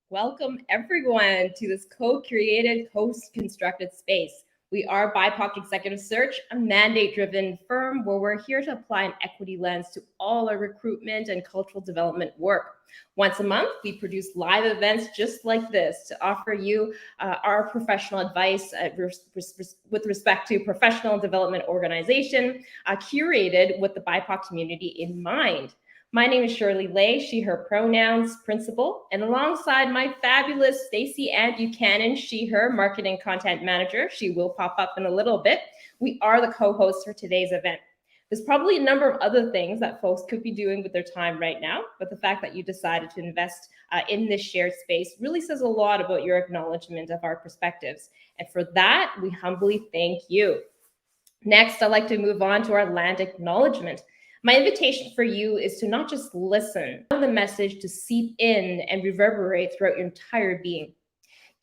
Welcome everyone to this co-created, co-constructed space. We are BIPOC Executive Search, a mandate-driven firm where we're here to apply an equity lens to all our recruitment and cultural development work. Once a month, we produce live events just like this to offer you our professional advice with respect to professional development organization, curated with the BIPOC community in mind. My name is Shirley Lay, she, her pronouns, principal, and alongside my fabulous Stacey Ann Buchanan, she, her marketing content manager, she will pop up in a little bit. We are the co-hosts for today's event. There's probably a number of other things that folks could be doing with their time right now, but the fact that you decided to invest in this shared space really says a lot about your acknowledgement of our perspectives. And for that, we humbly thank you. Next, I'd like to move on to our land acknowledgement. My invitation for you is to not just listen, allow the message to seep in and reverberate throughout your entire being.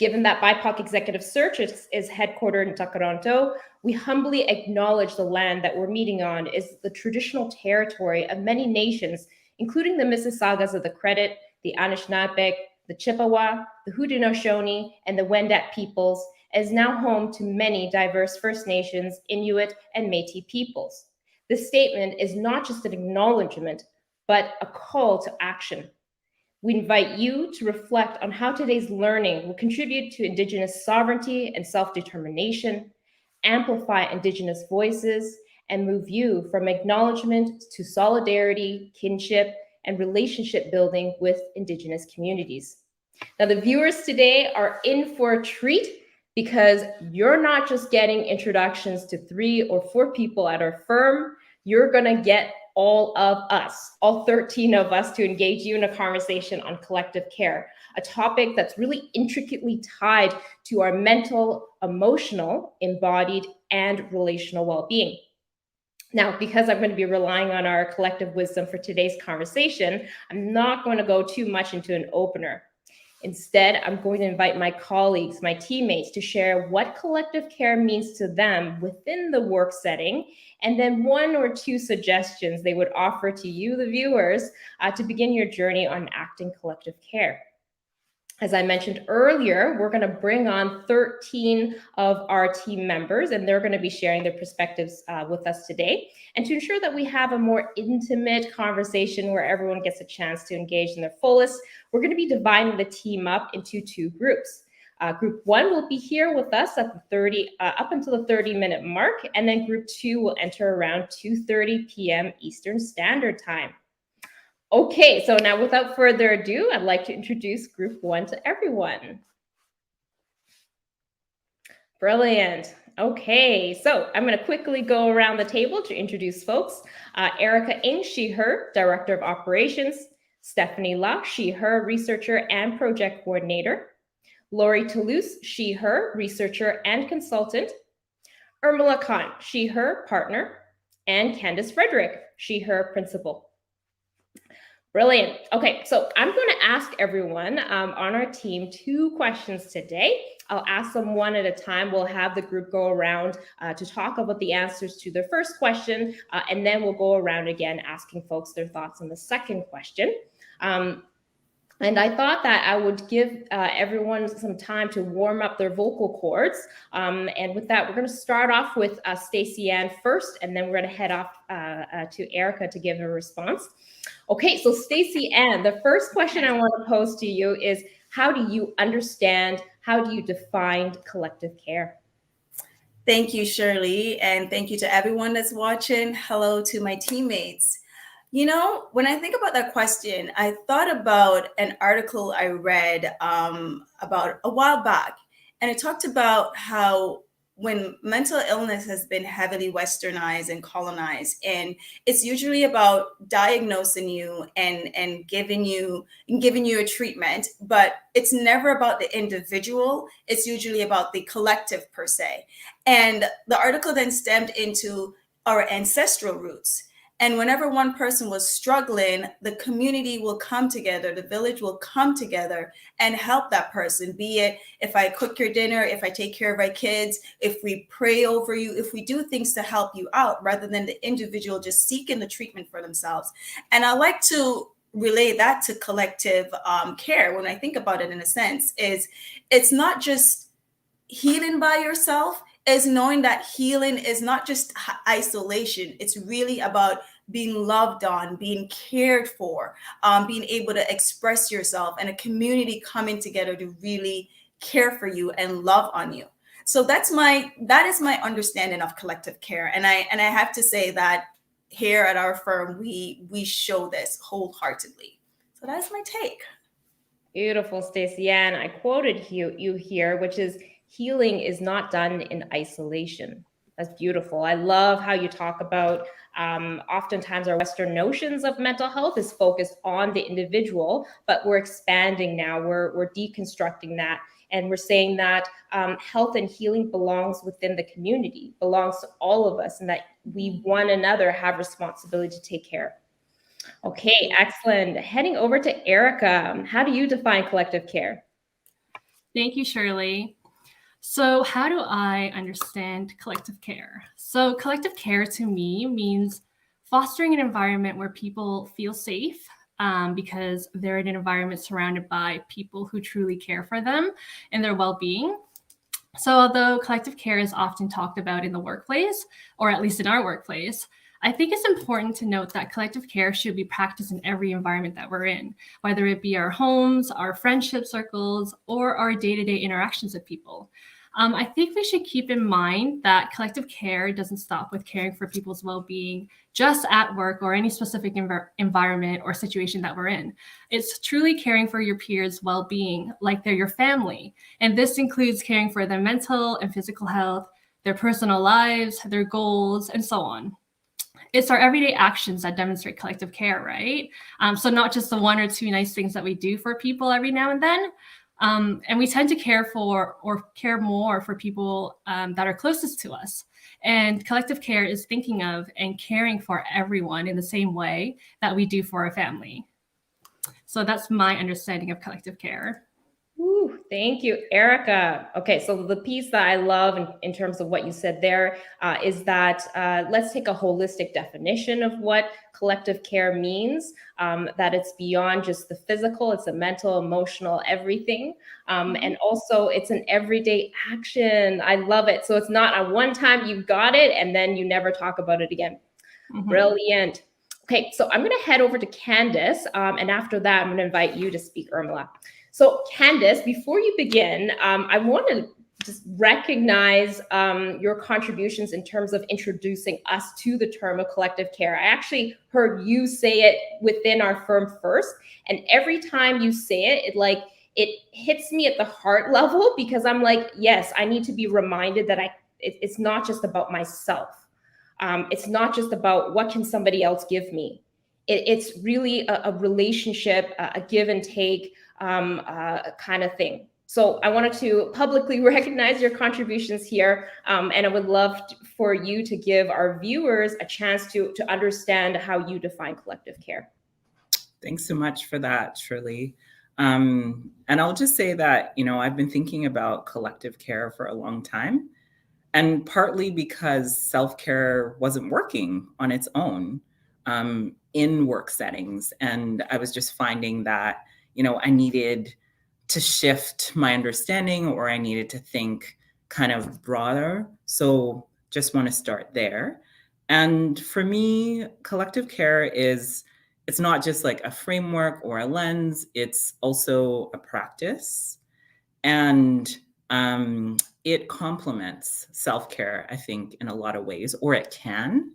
Given that BIPOC Executive Search is headquartered in Toronto, we humbly acknowledge the land that we're meeting on is the traditional territory of many nations, including the Mississaugas of the Credit, the Anishinaabe, the Chippewa, the Haudenosaunee, and the Wendat peoples, as now home to many diverse First Nations, Inuit, and Métis peoples. This statement is not just an acknowledgement, but a call to action. We invite you to reflect on how today's learning will contribute to Indigenous sovereignty and self-determination, amplify Indigenous voices, and move you from acknowledgement to solidarity, kinship, and relationship building with Indigenous communities. Now, the viewers today are in for a treat because you're not just getting introductions to 3 or 4 people at our firm, you're gonna get all of us, all 13 of us, to engage you in a conversation on collective care, a topic that's really intricately tied to our mental, emotional, embodied, and relational well-being. Now, because I'm going to be relying on our collective wisdom for today's conversation, I'm not going to go too much into an opener. Instead, I'm going to invite my colleagues, my teammates, to share what collective care means to them within the work setting, and then 1 or 2 suggestions they would offer to you, the viewers, to begin your journey on acting collective care. As I mentioned earlier, we're going to bring on 13 of our team members, and they're going to be sharing their perspectives with us today. And to ensure that we have a more intimate conversation where everyone gets a chance to engage in their fullest, we're going to be dividing the team up into 2 groups. Group 1 will be here with us at the up until the 30-minute mark, and then Group 2 will enter around 2:30 p.m. Eastern Standard Time. Okay, so now without further ado, I'd like to introduce Group 1 to everyone. Brilliant. Okay, so I'm going to quickly go around the table to introduce folks. Erica Ng, she, her, Director of Operations. Stephanie La, she, her, Researcher and Project Coordinator. Lori Toulouse, she, her, Researcher and Consultant. Urmila Khan, she, her, Partner. And Candace Frederick, she, her, Principal. Brilliant. Okay, so I'm going to ask everyone on our team 2 questions today. I'll ask them one at a time. We'll have the group go around to talk about the answers to their first question, and then we'll go around again asking folks their thoughts on the second question. And I thought that I would give everyone some time to warm up their vocal cords. And with that, we're going to start off with Stacey Ann first, and then we're going to head off to Erica to give a response. Okay, so Stacey Ann, the first question I want to pose to you is, how do you understand, how do you define collective care? Thank you, Shirley, and thank you to everyone that's watching. Hello to my teammates. You know, when I think about that question, I thought about an article I read about a while back, and it talked about how when mental illness has been heavily westernized and colonized, and it's usually about diagnosing you and giving you a treatment, but it's never about the individual. It's usually about the collective per se. And the article then stemmed into our ancestral roots. And whenever one person was struggling, the community will come together, the village will come together and help that person. Be it if I cook your dinner, if I take care of my kids, if we pray over you, if we do things to help you out, rather than the individual just seeking the treatment for themselves. And I like to relay that to collective care. When I think about it, in a sense, is it's not just healing by yourself, is knowing that healing is not just isolation. It's really about being loved on, being cared for, being able to express yourself, and a community coming together to really care for you and love on you. So that is my understanding of collective care. And I have to say that here at our firm, we show this wholeheartedly. So that's my take. Beautiful, Stacey. And I quoted you here, which is, healing is not done in isolation. That's beautiful. I love how you talk about oftentimes our Western notions of mental health is focused on the individual, but we're expanding now. We're deconstructing that. And we're saying that health and healing belongs within the community, belongs to all of us, and that we one another have responsibility to take care. Okay, excellent. Heading over to Erica. How do you define collective care? Thank you, Shirley. So how do I understand collective care? So collective care to me means fostering an environment where people feel safe because they're in an environment surrounded by people who truly care for them and their well-being. So although collective care is often talked about in the workplace, or at least in our workplace, I think it's important to note that collective care should be practiced in every environment that we're in, whether it be our homes, our friendship circles, or our day-to-day interactions with people. I think we should keep in mind that collective care doesn't stop with caring for people's well-being just at work or any specific environment or situation that we're in. It's truly caring for your peers' well-being like they're your family. And this includes caring for their mental and physical health, their personal lives, their goals, and so on. It's our everyday actions that demonstrate collective care, right? So not just the one or two nice things that we do for people every now and then. And we tend to care for or care more for people that are closest to us. And collective care is thinking of and caring for everyone in the same way that we do for a family. So that's my understanding of collective care. Ooh, thank you, Erica. Okay, so the piece that I love in terms of what you said there is that let's take a holistic definition of what collective care means, that it's beyond just the physical, it's a mental, emotional, everything. And also it's an everyday action. I love it. So it's not a one time you got it and then you never talk about it again. Brilliant. Okay, so I'm going to head over to Candace. And after that, I'm going to invite you to speak, Irmela. So Candace, before you begin, I want to just recognize your contributions in terms of introducing us to the term of collective care. I actually heard you say it within our firm first. And every time you say it, it hits me at the heart level, because I'm like, yes, I need to be reminded that it's not just about myself. It's not just about what can somebody else give me. It's really a relationship, a give and take kind of thing. So I wanted to publicly recognize your contributions here, and I would love for you to give our viewers a chance to understand how you define collective care. Thanks so much for that, Shirley. And I'll just say that, I've been thinking about collective care for a long time, and partly because self-care wasn't working on its own in work settings. And I was just finding that, I needed to shift my understanding, or I needed to think kind of broader. So just want to start there. And for me, collective care it's not just like a framework or a lens, it's also a practice. And it complements self-care, I think, in a lot of ways, or it can.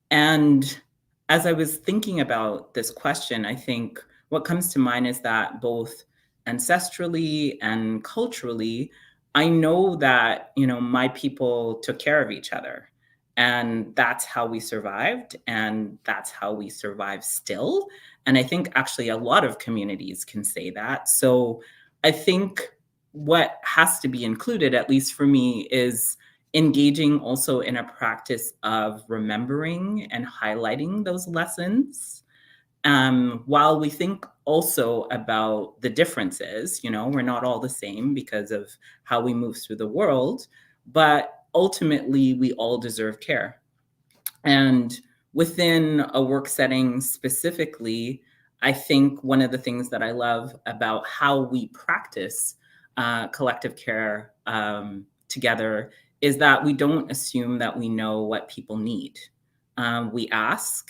And as I was thinking about this question, I think what comes to mind is that both ancestrally and culturally, I know that, my people took care of each other, and that's how we survived, and that's how we survive still. And I think actually a lot of communities can say that. So I think what has to be included, at least for me, is engaging also in a practice of remembering and highlighting those lessons, while we think also about the differences. We're not all the same because of how we move through the world, but ultimately we all deserve care. And within a work setting specifically, I think one of the things that I love about how we practice collective care together is that we don't assume that we know what people need. We ask,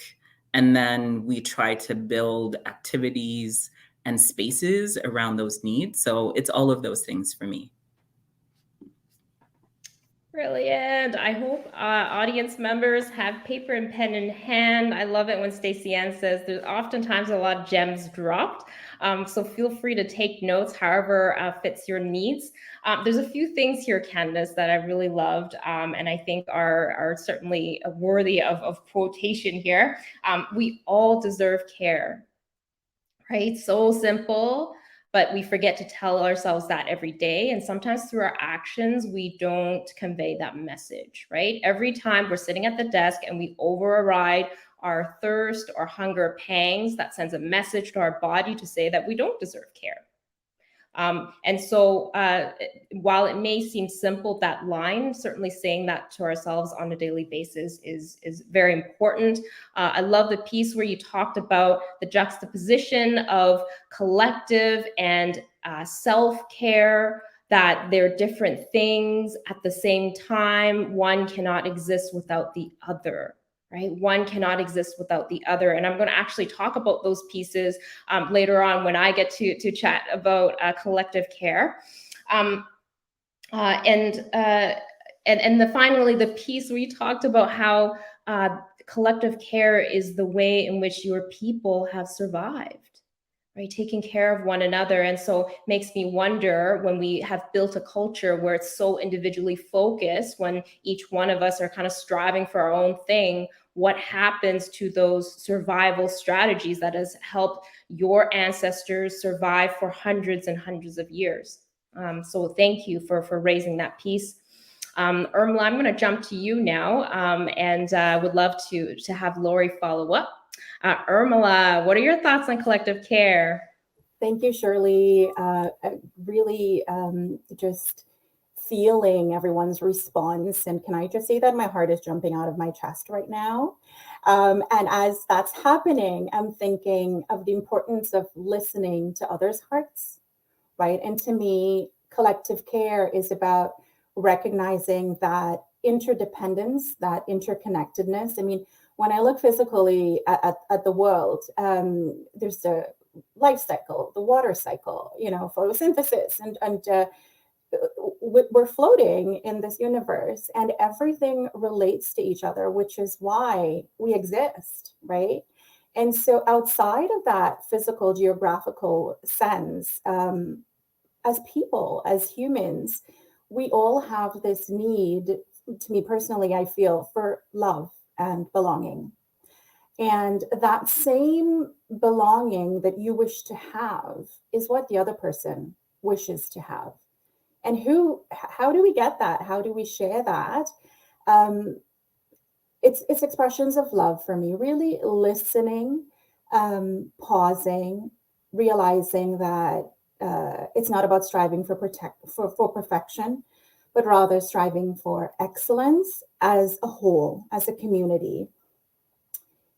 and then we try to build activities and spaces around those needs. So it's all of those things for me. Brilliant. I hope audience members have paper and pen in hand. I love it when Stacey Ann says there's oftentimes a lot of gems dropped. So feel free to take notes however fits your needs. There's a few things here, Candace, that I really loved and I think are certainly worthy of quotation here. We all deserve care, right? So simple, but we forget to tell ourselves that every day. And sometimes through our actions, we don't convey that message, right? Every time we're sitting at the desk and we override our thirst or hunger pangs, that sends a message to our body to say that we don't deserve care. And so while it may seem simple, that line, certainly saying that to ourselves on a daily basis is very important. I love the piece where you talked about the juxtaposition of collective and self-care, that they're different things at the same time. One cannot exist without the other. Right? One cannot exist without the other. And I'm going to actually talk about those pieces later on when I get to chat about collective care. And finally, the piece where you talked about how collective care is the way in which your people have survived. Right, taking care of one another. And so it makes me wonder, when we have built a culture where it's so individually focused, when each one of us are kind of striving for our own thing, what happens to those survival strategies that has helped your ancestors survive for hundreds and hundreds of years? So thank you for raising that piece. Irmela, I'm going to jump to you now, and would love to have Lori follow up. Irmela, what are your thoughts on collective care? Thank you, Shirley. Really just feeling everyone's response. And can I just say that my heart is jumping out of my chest right now? And as that's happening, I'm thinking of the importance of listening to others' hearts, right? And to me, collective care is about recognizing that interdependence, that interconnectedness. I mean, when I look physically at the world, there's the life cycle, the water cycle, photosynthesis, and we're floating in this universe, and everything relates to each other, which is why we exist, right? And so outside of that physical, geographical sense, as people, as humans, we all have this need, to me personally, I feel, for love and belonging. And that same belonging that you wish to have is what the other person wishes to have. And how do we get that? How do we share that? It's expressions of love for me, really listening, pausing, realizing that it's not about striving for perfection, but rather striving for excellence as a whole, as a community.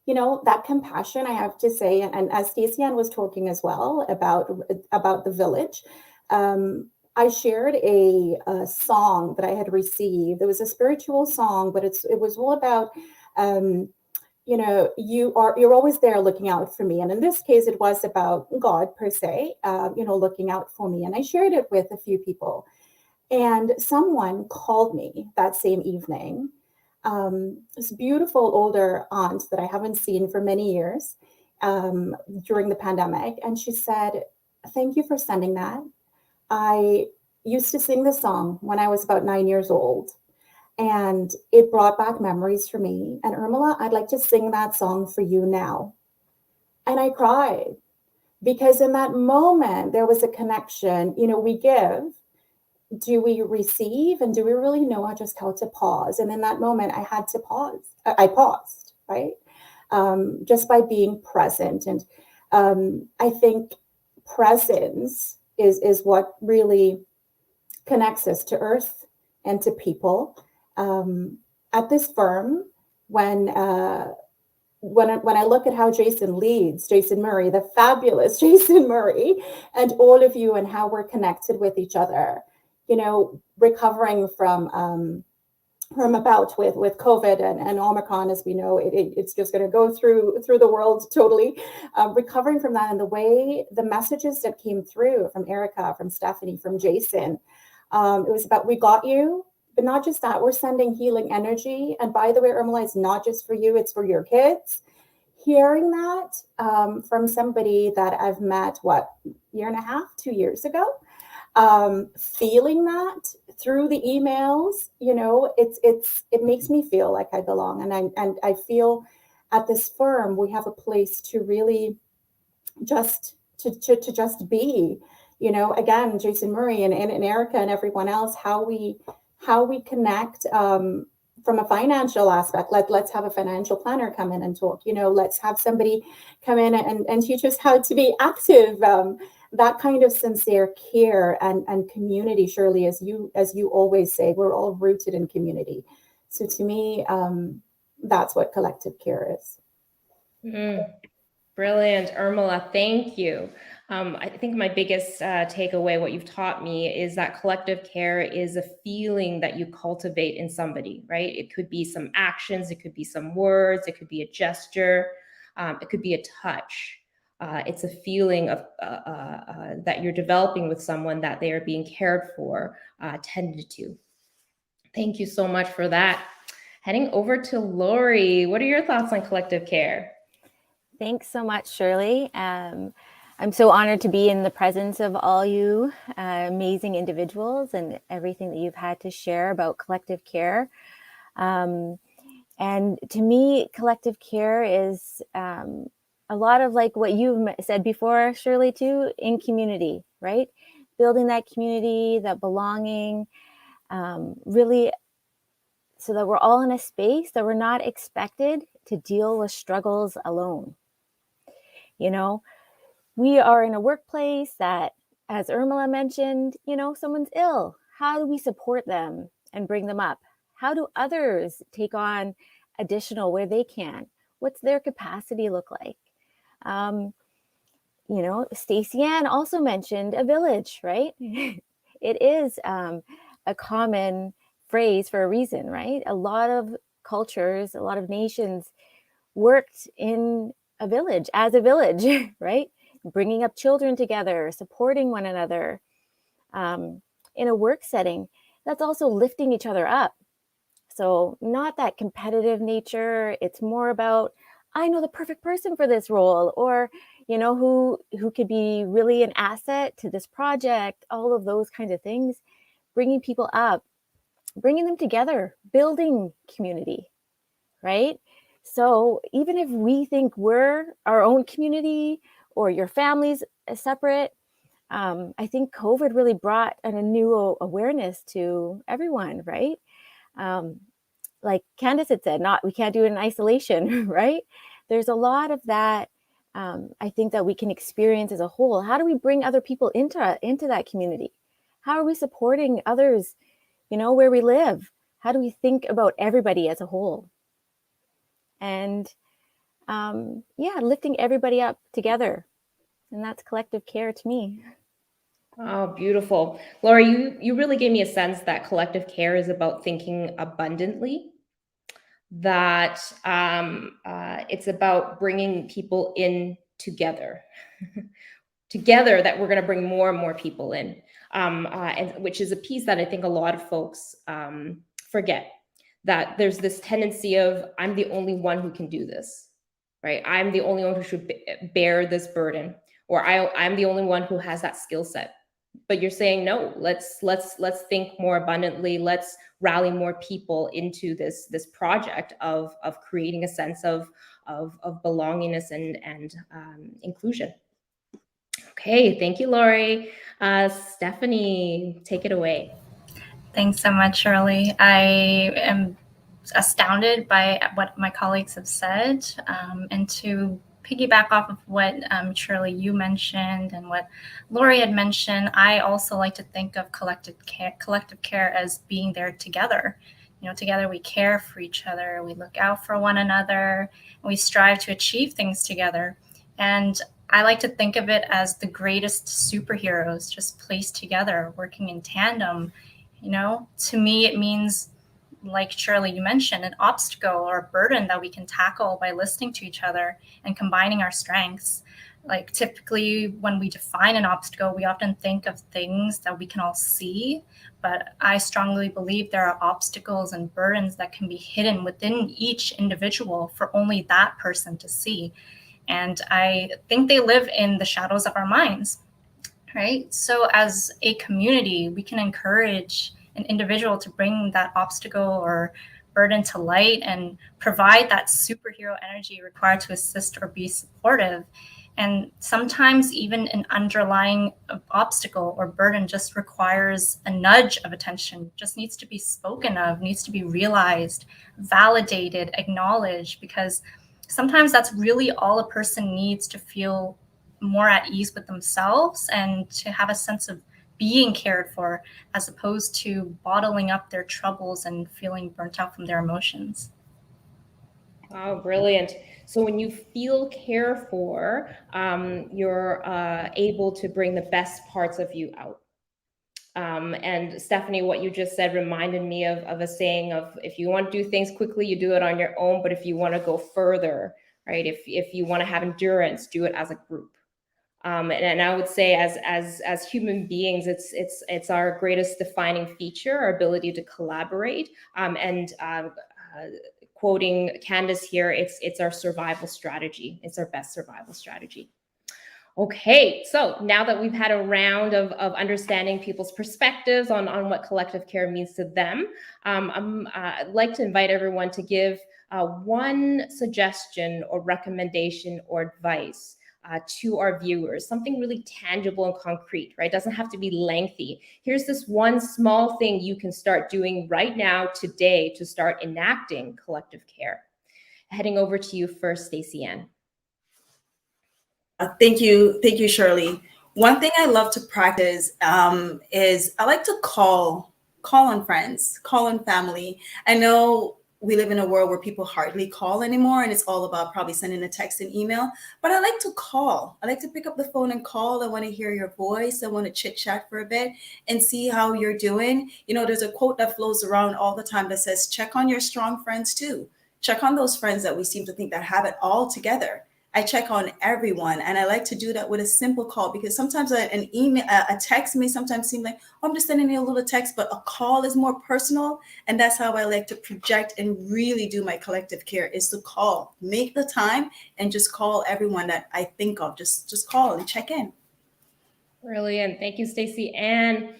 That compassion, I have to say, and as Stacey Ann was talking as well about the village, I shared a song that I had received. It was a spiritual song, but it was all about, you're always there looking out for me. And in this case, it was about God per se, looking out for me. And I shared it with a few people. And someone called me that same evening, this beautiful older aunt that I haven't seen for many years during the pandemic. And she said, "Thank you for sending that. I used to sing this song when I was about 9 years old. And it brought back memories for me. And Irmela, I'd like to sing that song for you now. And I cried because in that moment, there was a connection. We give, do we receive, and do we really know just how to pause? And in that moment, I had to pause. I paused, right? Just by being present. And I think presence is what really connects us to earth and to people. At this firm, when I look at how Jason leads, Jason Murray, the fabulous Jason Murray, and all of you, and how we're connected with each other, recovering from a bout with COVID and Omicron, as we know, it's just going to go through the world totally. Recovering from that, and the way the messages that came through from Erica, from Stephanie, from Jason, it was about, we got you. But not just that, we're sending healing energy. And by the way, Irmela, it's not just for you, it's for your kids. Hearing that from somebody that I've met, year and a half, 2 years ago, feeling that through the emails, it makes me feel like I belong. And I feel at this firm, we have a place to really just be, again, Jason Murray and Erica and everyone else, how we connect from a financial aspect. Let's have a financial planner come in and talk. Let's have somebody come in and teach us how to be active. That kind of sincere care and community. Shirley, as you always say, we're all rooted in community. So to me, that's what collective care is. Brilliant, Irmela. Thank you. I think my biggest takeaway, what you've taught me, is that collective care is a feeling that you cultivate in somebody, right? It could be some actions, it could be some words, it could be a gesture, it could be a touch. It's a feeling of that you're developing with someone, that they are being cared for, tended to. Thank you so much for that. Heading over to Lori, what are your thoughts on collective care? Thanks so much, Shirley. I'm so honored to be in the presence of all you amazing individuals and everything that you've had to share about collective care. And to me, collective care is a lot of like what you've said before, Shirley, too, in community, right? Building that community, that belonging, really, so that we're all in a space that we're not expected to deal with struggles alone. We are in a workplace that, as Irmela mentioned, someone's ill. How do we support them and bring them up? How do others take on additional where they can? What's their capacity look like? Stacey Ann also mentioned a village, right? It is a common phrase for a reason, right? A lot of cultures, a lot of nations worked in a village, as a village, right? Bringing up children together, supporting one another in a work setting. That's also lifting each other up. So not that competitive nature. It's more about, I know the perfect person for this role, or, who could be really an asset to this project, all of those kinds of things, bringing people up, bringing them together, building community, right? So even if we think we're our own community or your family's separate, I think COVID really brought a new awareness to everyone, right? Like Candace had said, we can't do it in isolation, right? There's a lot of that, I think, that we can experience as a whole. How do we bring other people into that community? How are we supporting others, where we live? How do we think about everybody as a whole? And lifting everybody up together. And that's collective care to me. Oh, beautiful. Laura, you really gave me a sense that collective care is about thinking abundantly, that it's about bringing people in together, that we're going to bring more and more people in, and which is a piece that I think a lot of folks forget, that there's this tendency of, I'm the only one who can do this, right? I'm the only one who should bear this burden, or I'm the only one who has that skill set. But you're saying no, let's think more abundantly. Let's rally more people into this project of creating a sense of belongingness and inclusion. Okay, thank you, Lori. Stephanie, take it away. Thanks so much, Shirley. I am astounded by what my colleagues have said, and to piggyback off of what Shirley, you mentioned, and what Lori had mentioned, I also like to think of collective care as being there together. Together we care for each other, we look out for one another, and we strive to achieve things together. And I like to think of it as the greatest superheroes just placed together, working in tandem. To me, it means, like Shirley, you mentioned, an obstacle or a burden that we can tackle by listening to each other and combining our strengths. Like typically when we define an obstacle, we often think of things that we can all see, but I strongly believe there are obstacles and burdens that can be hidden within each individual for only that person to see. And I think they live in the shadows of our minds, right? So as a community, we can encourage an individual to bring that obstacle or burden to light and provide that superhero energy required to assist or be supportive. And sometimes even an underlying obstacle or burden just requires a nudge of attention, just needs to be spoken of, needs to be realized, validated, acknowledged, because sometimes that's really all a person needs to feel more at ease with themselves and to have a sense of being cared for, as opposed to bottling up their troubles and feeling burnt out from their emotions. Wow, brilliant. So when you feel cared for, you're able to bring the best parts of you out. And Stephanie, what you just said reminded me of a saying of, if you want to do things quickly, you do it on your own. But if you want to go further, right? If you want to have endurance, do it as a group. And I would say as human beings, it's our greatest defining feature, our ability to collaborate. And quoting Candace here, it's our survival strategy. It's our best survival strategy. Okay, so now that we've had a round of understanding people's perspectives on what collective care means to them, I'd like to invite everyone to give one suggestion or recommendation or advice to our viewers, something really tangible and concrete, right? It doesn't have to be lengthy. Here's this one small thing you can start doing right now, today, to start enacting collective care. Heading over to you first, Stacey Ann. Thank you, Shirley. One thing I love to practice is I like to call on friends, call on family. I know we live in a world where people hardly call anymore, and it's all about probably sending a text and email. But I like to call. I like to pick up the phone and call. I want to hear your voice. I want to chit chat for a bit and see how you're doing. There's a quote that flows around all the time that says, check on your strong friends too. Check on those friends that we seem to think that have it all together. I check on everyone, and I like to do that with a simple call, because sometimes an email, a text may sometimes seem like, oh, I'm just sending you a little text, but a call is more personal. And that's how I like to project and really do my collective care, is to call, make the time and just call everyone that I think of. Just call and check in. Brilliant. Thank you, Stacey. And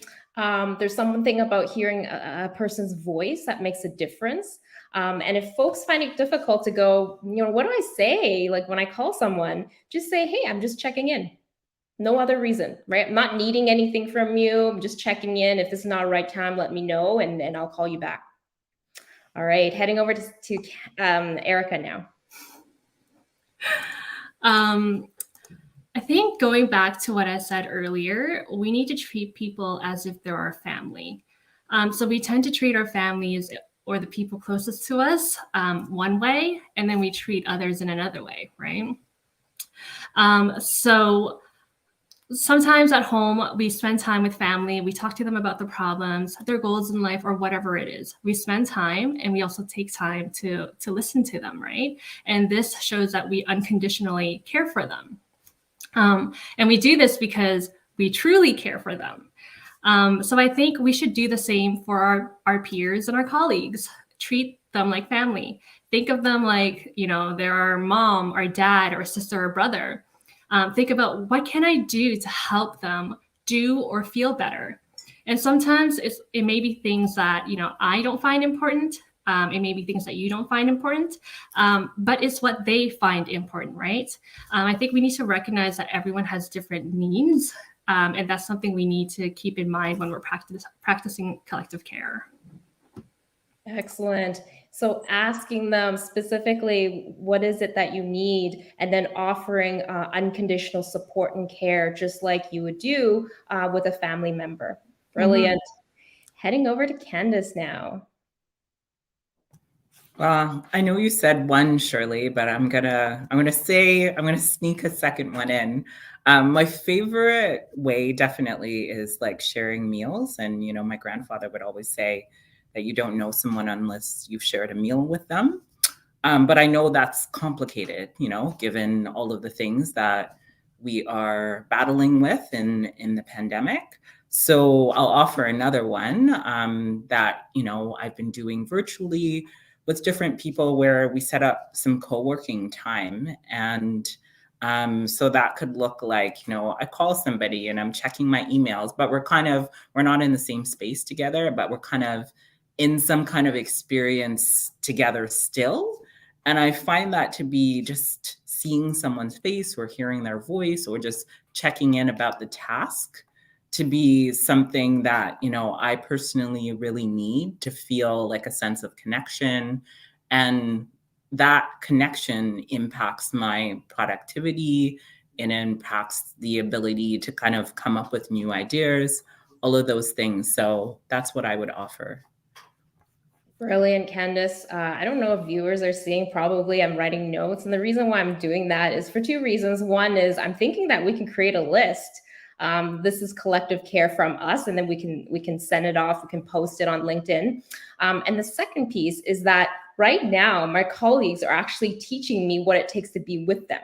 there's something about hearing a person's voice that makes a difference. And if folks find it difficult to go, what do I say? Like when I call someone, just say, hey, I'm just checking in. No other reason, right? I'm not needing anything from you. I'm just checking in. If this is not the right time, let me know, and I'll call you back. All right, heading over to Erica now. I think going back to what I said earlier, we need to treat people as if they're our family. So we tend to treat our families or the people closest to us one way, and then we treat others in another way, right? So sometimes at home, we spend time with family, we talk to them about the problems, their goals in life, or whatever it is. We spend time, and we also take time to listen to them, right? And this shows that we unconditionally care for them. And we do this because we truly care for them. So I think we should do the same for our peers and our colleagues. Treat them like family. Think of them like, they're our mom, our dad, or sister, or brother. Think about, what can I do to help them do or feel better. And sometimes it may be things that, I don't find important. It may be things that you don't find important, but it's what they find important, right? I think we need to recognize that everyone has different needs, and that's something we need to keep in mind when we're practicing collective care. Excellent. So asking them specifically, what is it that you need? And then offering unconditional support and care, just like you would do with a family member. Brilliant. Heading over to Candace now. Well, I know you said one, Shirley, but I'm gonna sneak a second one in. My favorite way definitely is like sharing meals. And, my grandfather would always say that you don't know someone unless you've shared a meal with them. But I know that's complicated, given all of the things that we are battling with in the pandemic. So I'll offer another one that, I've been doing virtually with different people, where we set up some co-working time. And so that could look like, I call somebody and I'm checking my emails, but we're not in the same space together, but we're kind of in some kind of experience together still. And I find that to be just seeing someone's face or hearing their voice or just checking in about the task to be something that, I personally really need to feel like a sense of connection. And that connection impacts my productivity and impacts the ability to kind of come up with new ideas, all of those things. So that's what I would offer. Brilliant, Candace. I don't know if viewers are seeing, probably I'm writing notes. And the reason why I'm doing that is for two reasons. One is I'm thinking that we can create a list. This is collective care from us, and then we can send it off. We can post it on LinkedIn. And the second piece is that right now, my colleagues are actually teaching me what it takes to be with them,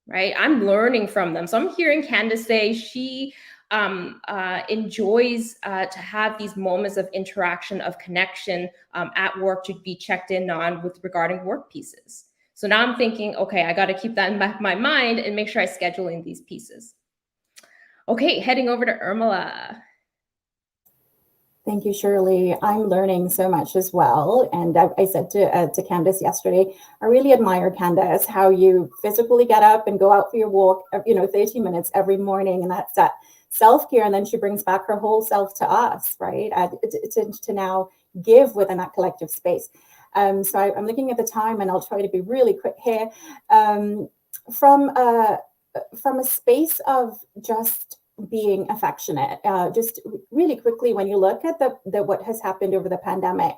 right? I'm learning from them. So I'm hearing Candace say she enjoys to have these moments of interaction, of connection at work, to be checked in on with regarding work pieces. So now I'm thinking, okay, I got to keep that in the back of my mind and make sure I schedule in these pieces. Okay, heading over to Urmila. Thank you, Shirley. I'm learning so much as well. And I said to Candace yesterday, I really admire, Candace, how you physically get up and go out for your walk, 30 minutes every morning. And that's that self-care. And then she brings back her whole self to us, right? To now give within that collective space. So I'm looking at the time, and I'll try to be really quick here. From a space of just being affectionate, just really quickly, when you look at the what has happened over the pandemic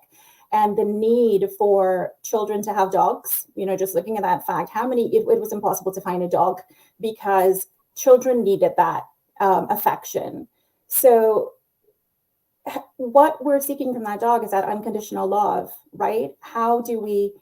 and the need for children to have dogs, just looking at that fact, it was impossible to find a dog because children needed that affection. So what we're seeking from that dog is that unconditional love, right? How do we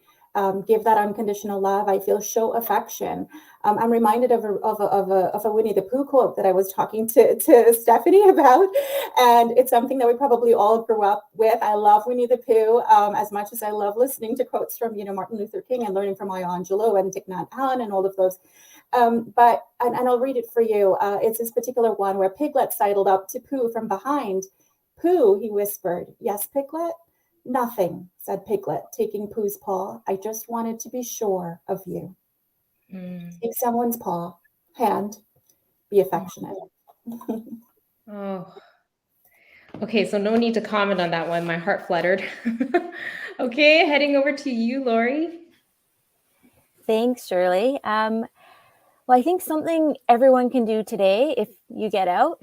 give that unconditional love? I feel show affection. I'm reminded of a Winnie the Pooh quote that I was talking to Stephanie about, and it's something that we probably all grew up with. I love Winnie the Pooh as much as I love listening to quotes from Martin Luther King and learning from Maya Angelou and Thich Nhat Hanh and all of those. But I'll read it for you. It's this particular one where Piglet sidled up to Pooh from behind. "Pooh," he whispered. "Yes, Piglet?" "Nothing," said Piglet, taking Pooh's paw. "I just wanted to be sure of you." Take someone's hand, be affectionate. Oh, okay. So no need to comment on that one. My heart fluttered. Okay, heading over to you, Lori. Thanks, Shirley. Well, I think something everyone can do today, if you get out,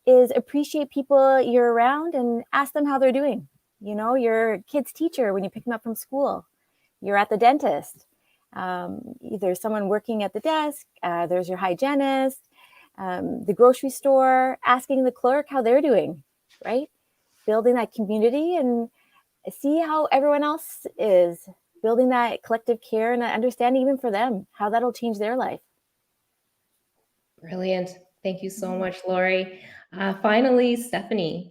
is appreciate people you're around and ask them how they're doing. Your kid's teacher when you pick them up from school. You're at the dentist. There's someone working at the desk. There's your hygienist. The grocery store, asking the clerk how they're doing, right? Building that community and see how everyone else is. Building that collective care and understanding even for them, how that'll change their life. Brilliant. Thank you so much, Lori. Finally, Stephanie.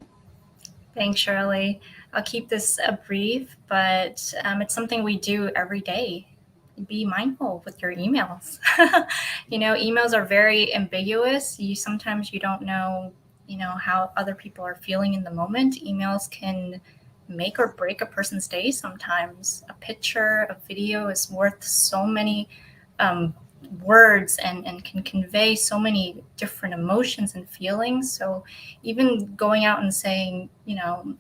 Thanks, Shirley. I'll keep this brief, but it's something we do every day. be mindful with your emails. Emails are very ambiguous. Sometimes you don't know, how other people are feeling in the moment. Emails can make or break a person's day sometimes. A picture, a video is worth so many words and can convey so many different emotions and feelings. So even going out and saying,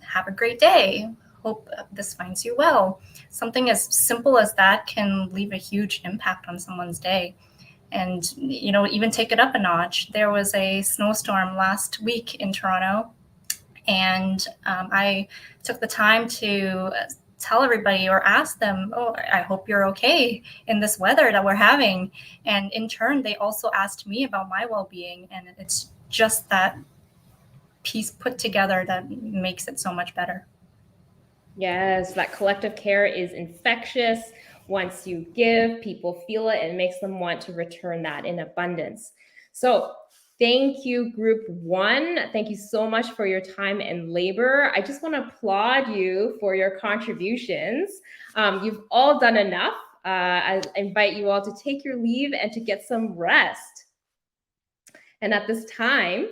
have a great day, hope this finds you well, something as simple as that can leave a huge impact on someone's day. And, even take it up a notch. There was a snowstorm last week in Toronto, and I took the time to tell everybody or ask them, oh, I hope you're okay in this weather that we're having. And in turn, they also asked me about my well-being. And it's just that piece put together that makes it so much better. Yes, that collective care is infectious. Once you give, people feel it and makes them want to return that in abundance. So thank you, group one. Thank you so much for your time and labor. I just want to applaud you for your contributions. You've all done enough. I invite you all to take your leave and to get some rest. And at this time,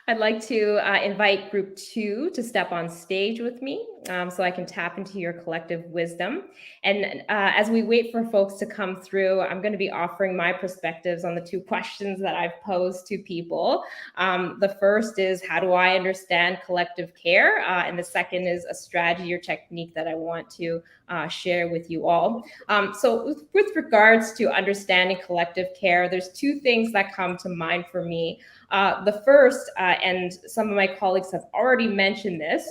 I'd like to invite group two to step on stage with me so I can tap into your collective wisdom. And as we wait for folks to come through, I'm going to be offering my perspectives on the two questions that I've posed to people. The first is, how do I understand collective care? And the second is a strategy or technique that I want to share with you all. So with regards to understanding collective care, there's two things that come to mind for me. The first, and some of my colleagues have already mentioned this,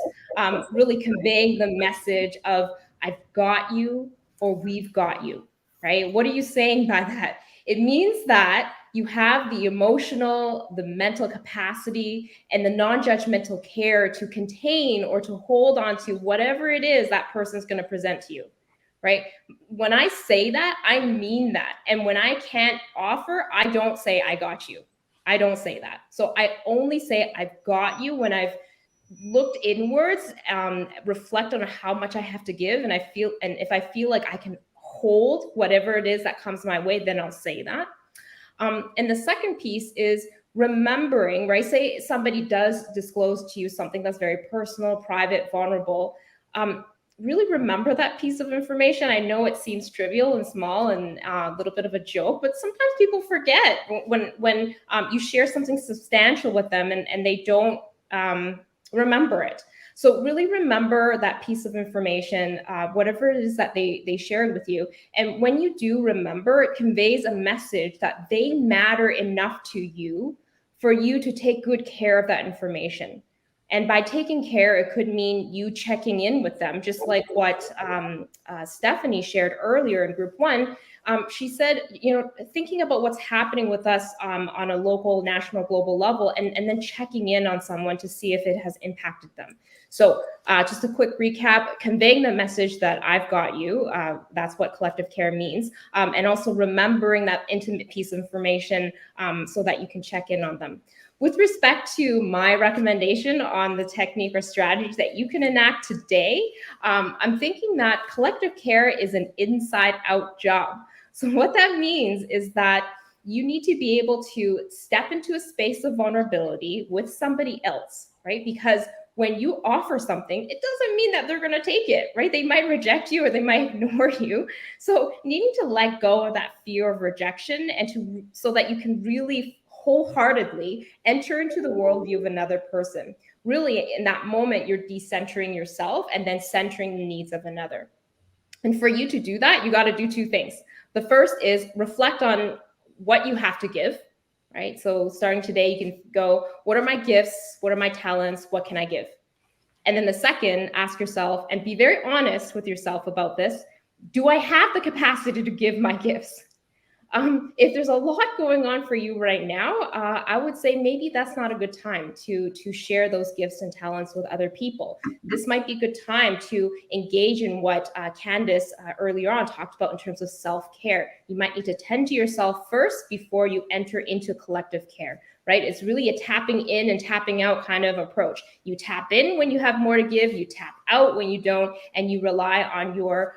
really conveying the message of I've got you or we've got you, right? What are you saying by that? It means that you have the emotional, the mental capacity, and the non-judgmental care to contain or to hold on to whatever it is that person's going to present to you, right? When I say that, I mean that. And when I can't offer, I don't say I got you. I don't say that. So I only say I've got you when I've looked inwards, reflect on how much I have to give. And if I feel like I can hold whatever it is that comes my way, then I'll say that. And the second piece is remembering, right? Say somebody does disclose to you something that's very personal, private, vulnerable. Really remember that piece of information. I know it seems trivial and small and a little bit of a joke, but sometimes people forget when you share something substantial with them and they don't remember it. So really remember that piece of information, whatever it is that they shared with you. And when you do remember, it conveys a message that they matter enough to you for you to take good care of that information. And by taking care, it could mean you checking in with them, just like what Stephanie shared earlier in group one. She said, thinking about what's happening with us on a local, national, global level, and then checking in on someone to see if it has impacted them. So just a quick recap, conveying the message that I've got you, that's what collective care means. And also remembering that intimate piece of information so that you can check in on them. With respect to my recommendation on the technique or strategies that you can enact today, I'm thinking that collective care is an inside-out job. So what that means is that you need to be able to step into a space of vulnerability with somebody else, right? Because when you offer something, it doesn't mean that they're going to take it, right? They might reject you or they might ignore you. So needing to let go of that fear of rejection and so that you can really wholeheartedly enter into the worldview of another person. Really, in that moment, you're decentering yourself and then centering the needs of another. And for you to do that, you got to do two things. The first is reflect on what you have to give, right? So starting today, you can go, what are my gifts? What are my talents? What can I give? And then the second, ask yourself and be very honest with yourself about this. Do I have the capacity to give my gifts? If there's a lot going on for you right now, I would say maybe that's not a good time to share those gifts and talents with other people. This might be a good time to engage in what Candace earlier on talked about in terms of self-care. You might need to tend to yourself first before you enter into collective care. right? It's really a tapping in and tapping out kind of approach. You tap in when you have more to give, you tap out when you don't, and you rely on your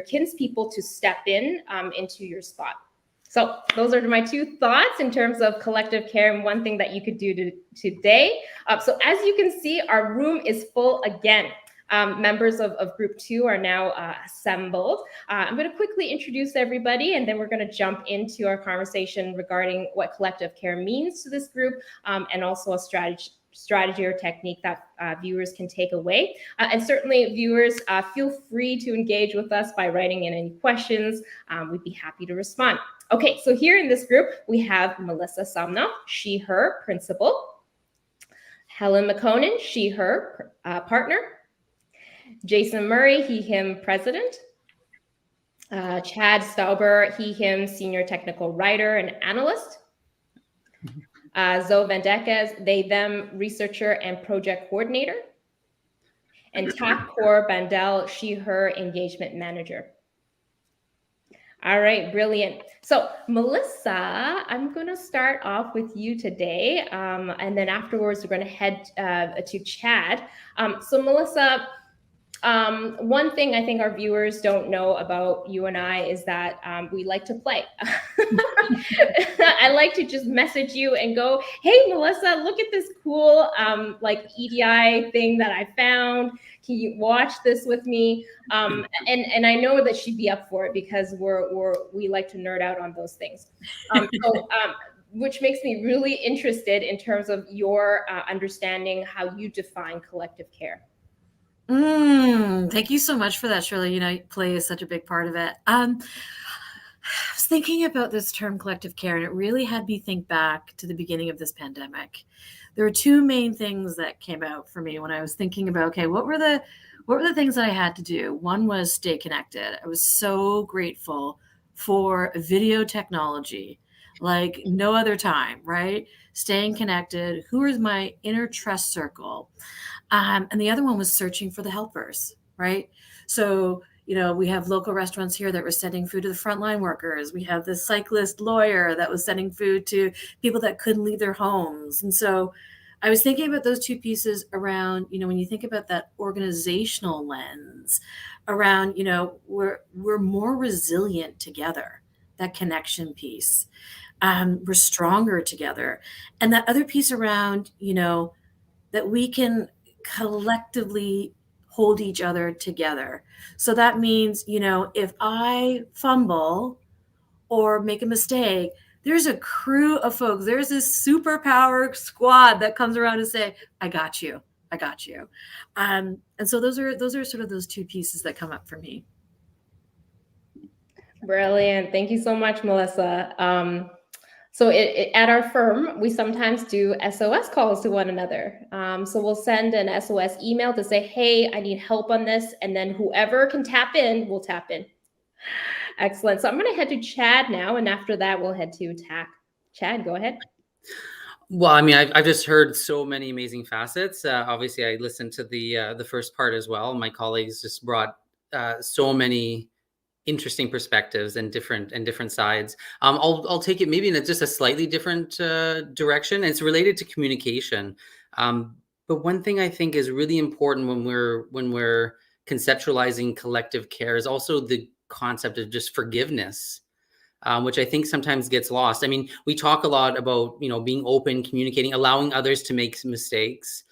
kinspeople to step in into your spot. So those are my 2 thoughts in terms of collective care and one thing that you could do today. So as you can see, our room is full again. Members of group 2 are now assembled. I'm going to quickly introduce everybody, and then we're going to jump into our conversation regarding what collective care means to this group, and also a strategy or technique that viewers can take away. And certainly viewers, feel free to engage with us by writing in any questions. We'd be happy to respond. Okay, so here in this group, we have Melissa Somnoff, she, her, principal. Helen McConan, she, her, partner. Jason Murray, he, him, president. Chad Stauber, he, him, senior technical writer and analyst. Zoe Vandekes, they, them, researcher and project coordinator. And Takor Bandel, she, her, engagement manager. All right, brilliant. So Melissa, I'm going to start off with you today. And then afterwards, we're going to head to Chad. So Melissa, one thing I think our viewers don't know about you and I is that we like to play. I like to just message you and go, hey, Melissa, look at this cool like EDI thing that I found. Can you watch this with me? And I know that she'd be up for it because we like to nerd out on those things. Which makes me really interested in terms of your understanding how you define collective care. Thank you so much for that, Shirley. You know, play is such a big part of it. I was thinking about this term collective care, and it really had me think back to the beginning of this pandemic. There were 2 main things that came out for me when I was thinking about, okay, what were the things that I had to do? One was stay connected. I was so grateful for video technology like no other time, right? Staying connected. Who is my inner trust circle? And the other one was searching for the helpers, right? So, you know, we have local restaurants here that were sending food to the frontline workers. We have the cyclist lawyer that was sending food to people that couldn't leave their homes. And so I was thinking about those 2 pieces around, you know, when you think about that organizational lens around, you know, we're more resilient together, that connection piece. We're stronger together. And that other piece around, you know, that we can collectively hold each other together. So that means, you know, if I fumble or make a mistake, there's a crew of folks, there's this superpower squad that comes around and say, I got you. I got you. And so those are sort of those 2 pieces that come up for me. Brilliant. Thank you so much, Melissa. So at our firm, we sometimes do SOS calls to one another. So we'll send an SOS email to say, hey, I need help on this. And then whoever can tap in, will tap in. Excellent. So I'm going to head to Chad now. And after that, we'll head to TAC. Chad, go ahead. Well, I mean, I've just heard so many amazing facets. Obviously, I listened to the first part as well. My colleagues just brought so many interesting perspectives and different sides. I'll take it maybe in just a slightly different direction. It's related to communication. But one thing I think is really important when we're conceptualizing collective care is also the concept of just forgiveness, which I think sometimes gets lost. I mean, we talk a lot about, you know, being open, communicating, allowing others to make mistakes.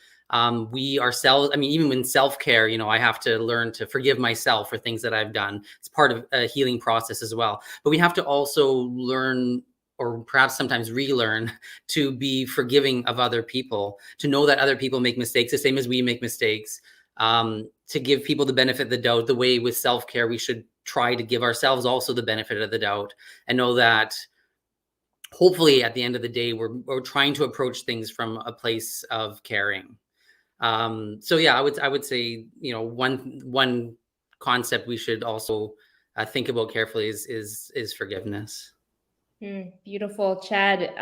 We ourselves, I mean, even in self-care, you know, I have to learn to forgive myself for things that I've done. It's part of a healing process as well. But we have to also learn, or perhaps sometimes relearn, to be forgiving of other people, to know that other people make mistakes the same as we make mistakes, to give people the benefit of the doubt. The way with self-care, we should try to give ourselves also the benefit of the doubt and know that hopefully at the end of the day, we're trying to approach things from a place of caring. So yeah, I would say, you know, one concept we should also think about carefully is forgiveness. Beautiful, Chad.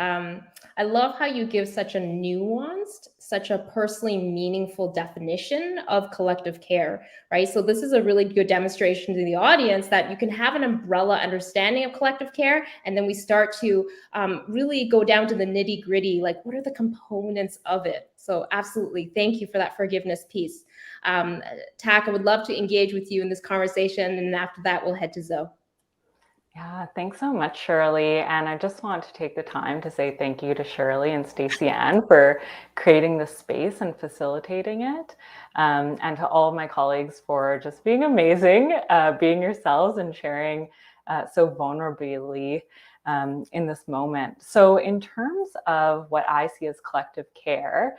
I love how you give such a nuanced, such a personally meaningful definition of collective care, right? So this is a really good demonstration to the audience that you can have an umbrella understanding of collective care, and then we start to really go down to the nitty gritty, like what are the components of it? So absolutely, thank you for that forgiveness piece. Tak, I would love to engage with you in this conversation, and after that, we'll head to Zoe. Yeah, thanks so much, Shirley. And I just want to take the time to say thank you to Shirley and Stacey Ann for creating this space and facilitating it. And to all of my colleagues for just being amazing, being yourselves and sharing so vulnerably in this moment. So in terms of what I see as collective care,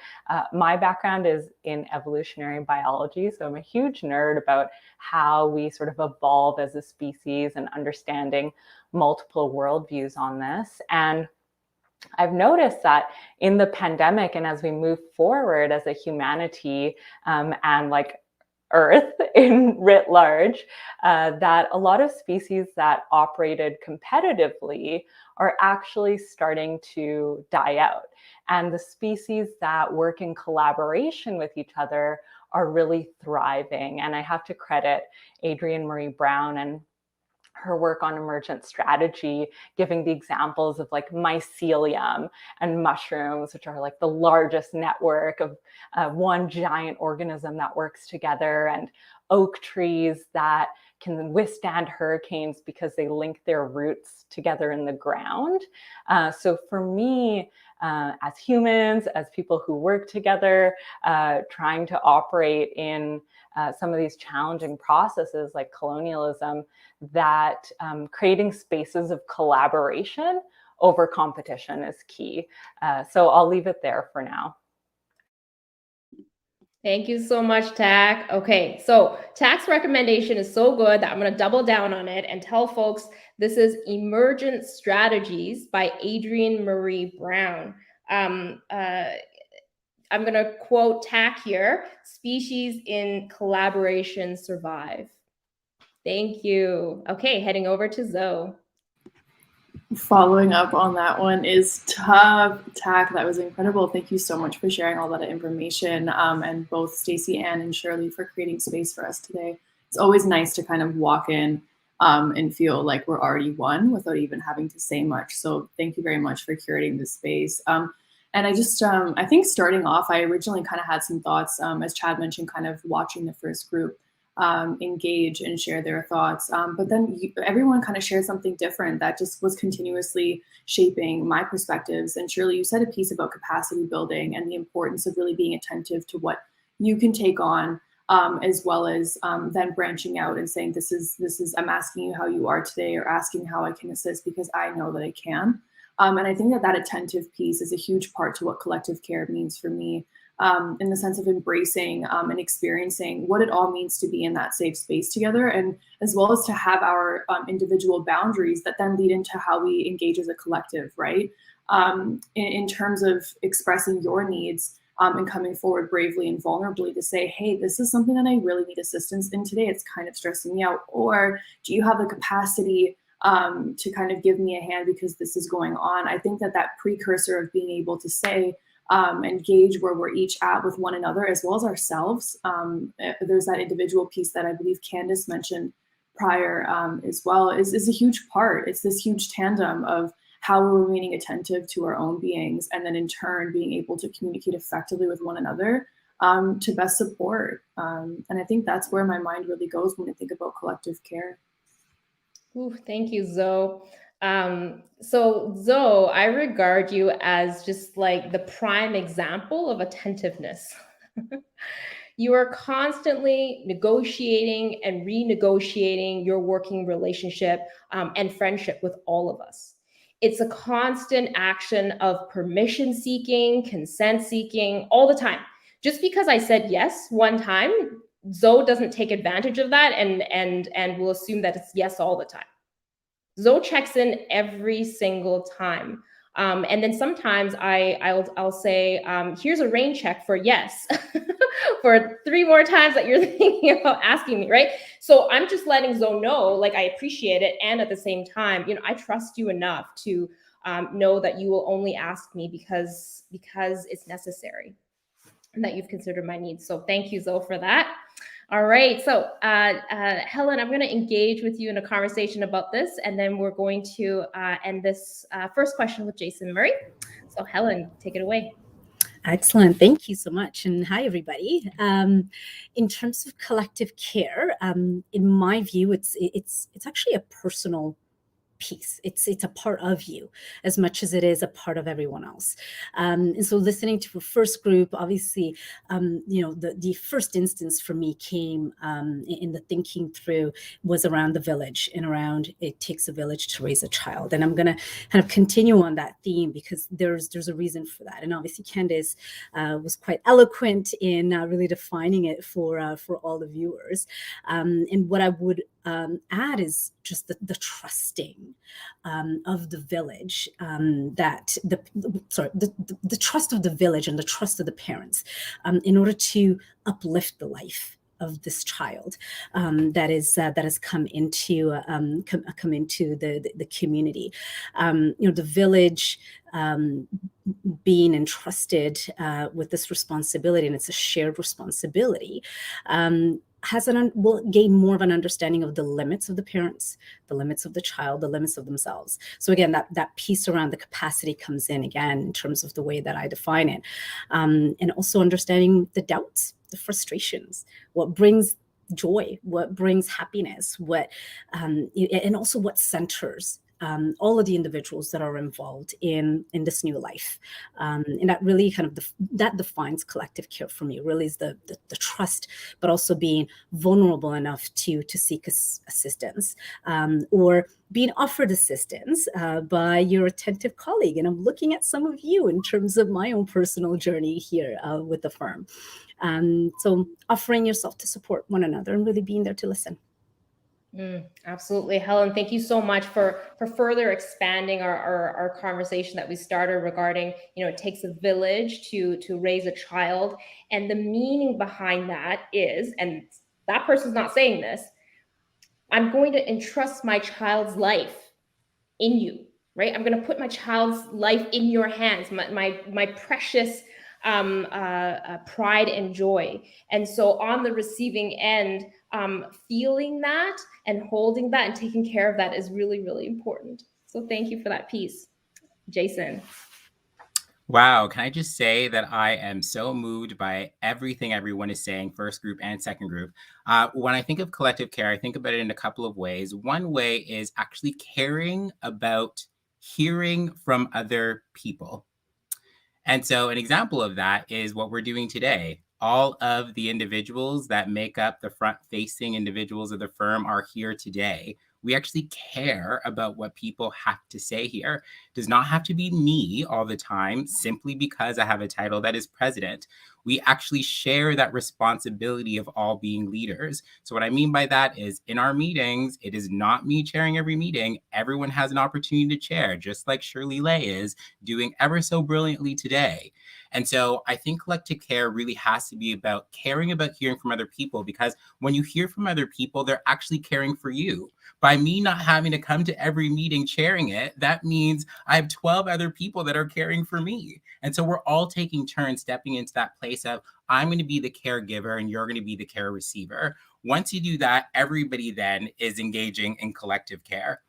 my background is in evolutionary biology. So I'm a huge nerd about how we sort of evolve as a species and understanding multiple worldviews on this. And I've noticed that in the pandemic and as we move forward as a humanity and like Earth in writ large, that a lot of species that operated competitively are actually starting to die out. And the species that work in collaboration with each other are really thriving. And I have to credit Adrienne Maree Brown and her work on emergent strategy, giving the examples of like mycelium and mushrooms, which are like the largest network of one giant organism that works together, and oak trees that can withstand hurricanes because they link their roots together in the ground. So for me, as humans, as people who work together, trying to operate in some of these challenging processes like colonialism, that creating spaces of collaboration over competition is key. So I'll leave it there for now. Thank you so much, Tak. Okay, so Tak's recommendation is so good that I'm going to double down on it and tell folks this is Emergent Strategies by Adrienne Maree Brown. I'm going to quote Tak here: "Species in collaboration survive." Thank you. Okay, heading over to Zoe. Following up on that one is tough. Tak, that was incredible. Thank you so much for sharing all that information, and both Stacey Ann and Shirley for creating space for us today. It's always nice to kind of walk in and feel like we're already one without even having to say much. So thank you very much for curating this space. And I just, I think starting off, I originally kind of had some thoughts, as Chad mentioned, kind of watching the first group engage and share their thoughts. But then everyone kind of shared something different that just was continuously shaping my perspectives. And Shirley, you said a piece about capacity building and the importance of really being attentive to what you can take on, as well as then branching out and saying, this is, I'm asking you how you are today, or asking how I can assist because I know that I can. And I think that attentive piece is a huge part to what collective care means for me. In the sense of embracing and experiencing what it all means to be in that safe space together, and as well as to have our individual boundaries that then lead into how we engage as a collective, right? In terms of expressing your needs and coming forward bravely and vulnerably to say, hey, this is something that I really need assistance in today. It's kind of stressing me out. Or do you have the capacity to kind of give me a hand because this is going on? I think that precursor of being able to say, and gauge where we're each at with one another as well as ourselves. There's that individual piece that I believe Candace mentioned prior as well is a huge part. It's this huge tandem of how we're remaining attentive to our own beings, and then in turn being able to communicate effectively with one another to best support. And I think that's where my mind really goes when I think about collective care. Ooh, thank you, Zoe. So Zoe, I regard you as just like the prime example of attentiveness. You are constantly negotiating and renegotiating your working relationship and friendship with all of us. It's a constant action of permission seeking, consent seeking, all the time. Just because I said yes one time, Zoe doesn't take advantage of that and will assume that it's yes all the time. Zoe checks in every single time. And then sometimes I'll say, here's a rain check for yes, for 3 more times that you're thinking about asking me, right? So I'm just letting Zoe know, like, I appreciate it. And at the same time, I trust you enough to know that you will only ask me because it's necessary and that you've considered my needs. So thank you, Zoe, for that. All right. So Helen, I'm going to engage with you in a conversation about this, and then we're going to end this first question with Jason Murray. So Helen, take it away. Excellent. Thank you so much. And hi, everybody. In terms of collective care, in my view, it's actually a personal piece. It's a part of you as much as it is a part of everyone else. And so listening to a first group, obviously, the first instance for me came in the thinking through was around the village and around it takes a village to raise a child. And I'm going to kind of continue on that theme because there's a reason for that. And obviously Candace was quite eloquent in really defining it for all the viewers. And what I would add is just the trusting of the village, that the trust of the village and the trust of the parents in order to uplift the life of this child that has come into the community. The village being entrusted with this responsibility, and it's a shared responsibility, will gain more of an understanding of the limits of the parents, the limits of the child, the limits of themselves. So again, that piece around the capacity comes in again in terms of the way that I define it, and also understanding the doubts, the frustrations, what brings joy, what brings happiness, and also what centers all of the individuals that are involved in this new life. And that really kind of that defines collective care for me, really is the trust, but also being vulnerable enough to seek assistance, or being offered assistance by your attentive colleague. And I'm looking at some of you in terms of my own personal journey here with the firm. So offering yourself to support one another and really being there to listen. Absolutely. Helen, thank you so much for further expanding our conversation that we started regarding, it takes a village to raise a child. And the meaning behind that is, and that person's not saying this, I'm going to entrust my child's life in you, right? I'm going to put my child's life in your hands, my precious pride and joy. And so on the receiving end, feeling that and holding that and taking care of that is really, really important. So thank you for that piece. Jason. Wow, can I just say that I am so moved by everything everyone is saying, first group and second group. When I think of collective care, I think about it in a couple of ways. One way is actually caring about hearing from other people. And so an example of that is what we're doing today. All of the individuals that make up the front-facing individuals of the firm are here today. We actually care about what people have to say here. It does not have to be me all the time simply because I have a title that is president. We actually share that responsibility of all being leaders. So what I mean by that is in our meetings, it is not me chairing every meeting. Everyone has an opportunity to chair, just like Shirley Lay is doing ever so brilliantly today. And so I think collective care really has to be about caring about hearing from other people, because when you hear from other people, they're actually caring for you. By me not having to come to every meeting chairing it, that means I have 12 other people that are caring for me. And so we're all taking turns stepping into that place of, I'm going to be the caregiver and you're going to be the care receiver. Once you do that, everybody then is engaging in collective care.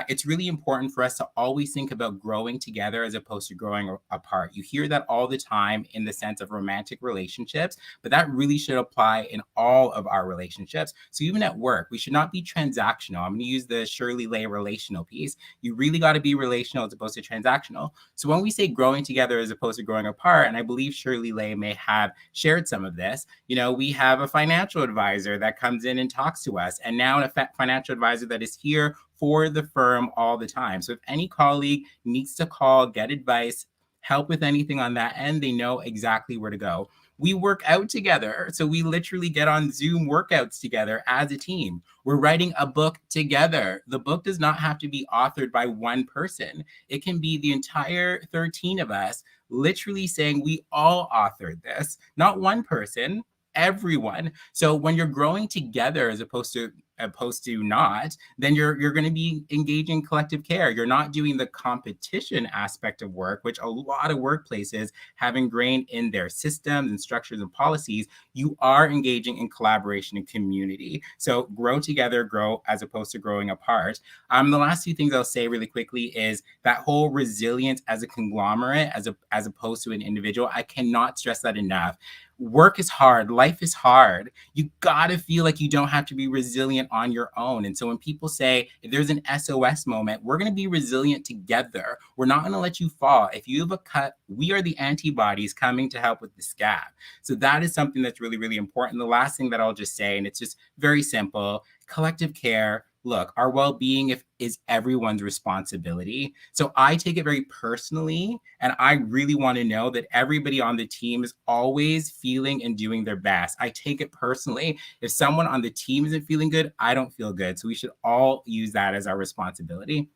It's really important for us to always think about growing together as opposed to growing apart. You hear that all the time in the sense of romantic relationships, but that really should apply in all of our relationships. So even at work, we should not be transactional. I'm going to use the Shirley Lay relational piece. You really got to be relational as opposed to transactional. So when we say growing together as opposed to growing apart, and I believe Shirley Lay may have shared some of this, we have a financial advisor that comes in and talks to us, and now a financial advisor that is here for the firm all the time. So if any colleague needs to call, get advice, help with anything on that end, they know exactly where to go. We work out together. So we literally get on Zoom workouts together as a team. We're writing a book together. The book does not have to be authored by one person. It can be the entire 13 of us literally saying we all authored this, not one person. everyone. So when you're growing together as opposed to not, then you're going to be engaging collective care. You're not doing the competition aspect of work, which a lot of workplaces have ingrained in their systems and structures and policies. You are engaging in collaboration and community. So grow together, grow as opposed to growing apart. The last few things I'll say really quickly is that whole resilience as a conglomerate, as opposed to an individual. I cannot stress that enough. Work is hard. Life is hard. You got to feel like you don't have to be resilient on your own. And so when people say, if there's an SOS moment, we're going to be resilient together. We're not going to let you fall. If you have a cut, we are the antibodies coming to help with the scab. So that is something that's really, really important. The last thing that I'll just say, and it's just very simple, collective care. Look, our well-being is everyone's responsibility. So I take it very personally, and I really want to know that everybody on the team is always feeling and doing their best. I take it personally. If someone on the team isn't feeling good, I don't feel good. So we should all use that as our responsibility.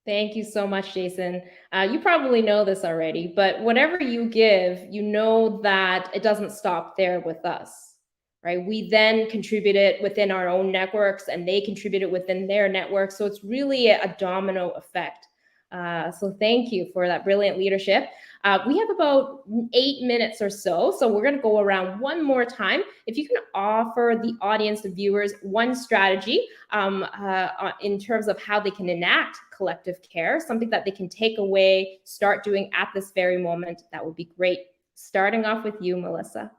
Thank you so much, Jason. You probably know this already, but whatever you give, you know that it doesn't stop there with us, right? We then contribute it within our own networks, and they contribute it within their networks. So it's really a domino effect. So thank you for that brilliant leadership. We have about 8 minutes or so we're going to go around one more time. If you can offer the audience, the viewers, one strategy in terms of how they can enact collective care, something that they can take away, start doing at this very moment, that would be great. Starting off with you, Melissa.